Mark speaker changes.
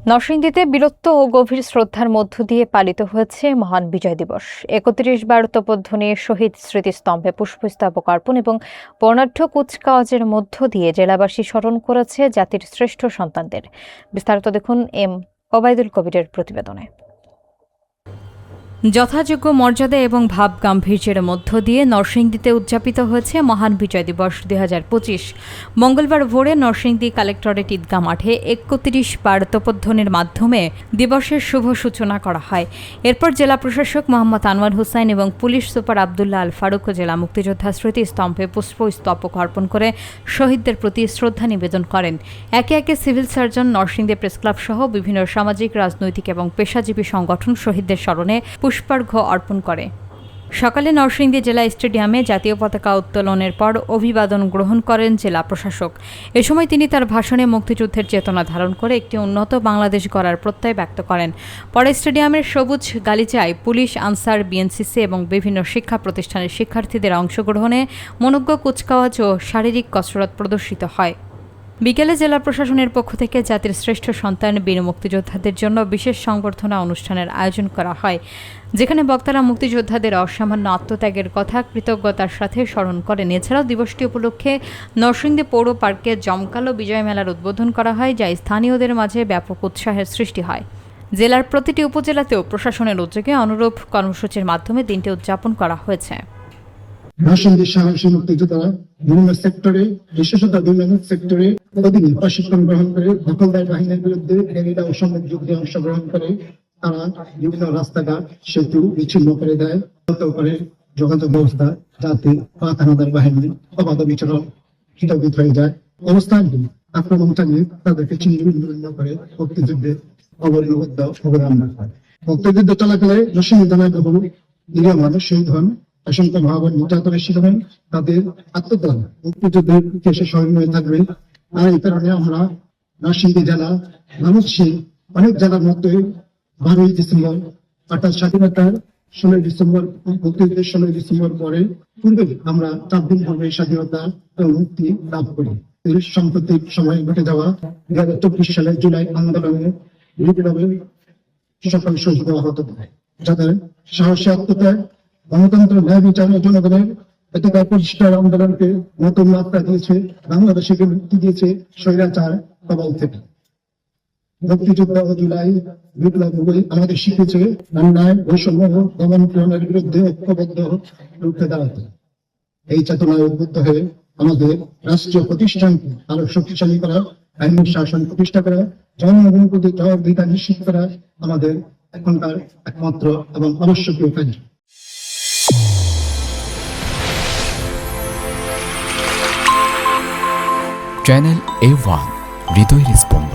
Speaker 1: নরসিংদীতে বীরত্ব ও গভীর শ্রদ্ধার মধ্য দিয়ে পালিত হয়েছে মহান বিজয় দিবস। ৩১ বার তোপধ্বনি শহীদ স্মৃতিস্তম্ভে পুষ্পস্তবক অর্পণ এবং বর্ণাঢ্য কুচকাওয়াজের মধ্য দিয়ে জেলাবাসী স্মরণ করেছে জাতির শ্রেষ্ঠ সন্তানদের। বিস্তারিত দেখুন এম ওবায়দুল কবিরের প্রতিবেদনে। যথাযোগ্য মর্যাদা এবং ভাব গাম্ভীর্যের মধ্য দিয়ে নরসিংদীতে উদযাপিত হয়েছে মহান বিজয় দিবস ২০২৫। মঙ্গলবার ভোরে নরসিংদী কালেক্টরেট ঈদগাহ মাঠে ৩১ বার তোপধ্বনির মাধ্যমে দিবসের শুভ সূচনা করা হয়। এরপর জেলা প্রশাসক মোহাম্মদ আনোয়ার হোসাইন এবং পুলিশ সুপার আবদুল্লাহ আল ফারুক জেলা মুক্তিযোদ্ধা স্মৃতিস্তম্ভে পুষ্পস্তবক অর্পণ করে শহীদদের প্রতি শ্রদ্ধা নিবেদন করেন। একে একে সিভিল সার্জন, নরসিংদী প্রেসক্লাব সহ বিভিন্ন সামাজিক, রাজনৈতিক এবং পেশাজীবী সংগঠন শহীদদের স্মরণে পুষ্পার্ঘ্য অর্পণ করে। সকালে নরসিংদী জেলা স্টেডিয়ামে জাতীয় পতাকা উত্তোলনের পর অভিবাদন গ্রহণ করেন জেলা প্রশাসক। এ সময় তিনি তার ভাষণে মুক্তিযুদ্ধের চেতনা ধারণ করে একটি উন্নত বাংলাদেশ গড়ার প্রত্যয় ব্যক্ত করেন। পরে স্টেডিয়ামের সবুজ গালিচায় পুলিশ, আনসার, বিএনসিসি এবং বিভিন্ন শিক্ষা প্রতিষ্ঠানের শিক্ষার্থীদের অংশগ্রহণে মনোজ্ঞ কুচকাওয়াজ ও শারীরিক কসরত প্রদর্শিত হয়। বিকেলে জেলা প্রশাসনের পক্ষ থেকে জাতির শ্রেষ্ঠ সন্তান বীর মুক্তিযোদ্ধাদের জন্য বিশেষ সংবর্ধনা অনুষ্ঠানের আয়োজন করা হয়, যেখানে বক্তারা মুক্তিযোদ্ধাদের অসামান্য আত্মত্যাগের কথা কৃতজ্ঞতার সাথে স্মরণ করেন। এছাড়াও দিবসটি উপলক্ষে নরসিংদী পৌর পার্কে জমকালো বিজয় মেলার উদ্বোধন করা হয়, যা স্থানীয়দের মাঝে ব্যাপক উৎসাহের সৃষ্টি হয়। জেলার প্রতিটি উপজেলাতেও প্রশাসনের উদ্যোগে অনুরূপ কর্মসূচির মাধ্যমে দিনটি উদযাপন করা হয়েছে।
Speaker 2: নরসিংদীর সাহসী মুক্তিযোদ্ধারা বিভিন্ন সেক্টরে, বিশেষত বিভিন্ন সেক্টরে অধীনে প্রশিক্ষণ গ্রহণ করে দখলদার বাহিনীর বিরুদ্ধে গেরিলা ও সামরিক যুদ্ধে অংশগ্রহণ করে তারা বিভিন্ন রাস্তাঘাট, সেতু বিচ্ছিন্ন করে দেয়, করে যোগাযোগ ব্যবস্থা, যাতে পাক হানাদার বাহিনী অবাধ বিচরণ স্থগিত হয়ে যায়। অবস্থান আক্রমণ চালিয়ে তাদেরকে চিহ্নিত করে মুক্তিযুদ্ধে অবলীলাবদ্ধ অবদান রাখে। মুক্তিযুদ্ধ চলাকালে নরসিংদী জেলায় বহু নিরীহ মানুষ শহীদ হন, অসংখ্য ভাব নির্যাতনের শিকার হন। তাদের আত্মদান মুক্তিযুদ্ধের ইতিহাসে স্মরণীয় হয়ে থাকবে। আর এই কারণে আমরা নরসিংদী জেলা মানুষের অনেক জেলার মধ্যে 12ই ডিসেম্বর অর্থাৎ স্বাধীনতার 16ই ডিসেম্বর, মুক্তিযুদ্ধের 16ই ডিসেম্বর পরে পূর্বে আমরা 4 দিন পূর্বে স্বাধীনতা এবং মুক্তি লাভ করি। সাম্প্রতিক সময়ে ঘটে যাওয়া 2024 সালের জুলাই আন্দোলনে বিপ্লবে সকল শহীদ আহত হয়, যাদের সাহসী আত্মত্যাগ, গণতন্ত্র, ন্যায় বিচার ও জনগণের অধিকার প্রতিষ্ঠার আন্দোলনকে নতুন মাত্রা দিয়েছে, বাংলাদেশকে মুক্তি দিয়েছে স্বৈরাচার কবল থেকে। মুক্তিযুদ্ধ ও জুলাই বিপ্লব আমাদের শিখেছে অন্যায়, বৈষম্য, দমন পীড়নের বিরুদ্ধে ঐক্যবদ্ধ রুখে দাঁড়াতে। এই চেতনায় উদ্বুদ্ধ হয়ে আমাদের রাষ্ট্রীয় প্রতিষ্ঠানকে আরো শক্তিশালী করা, আইনের শাসন প্রতিষ্ঠা করা, জনগণের প্রতি জবাবদিহিতা নিশ্চিত করা আমাদের এখনকার একমাত্র এবং আবশ্যকীয় কাজ।
Speaker 3: চ্যানেল A1 হৃদয়ের স্পন্দন।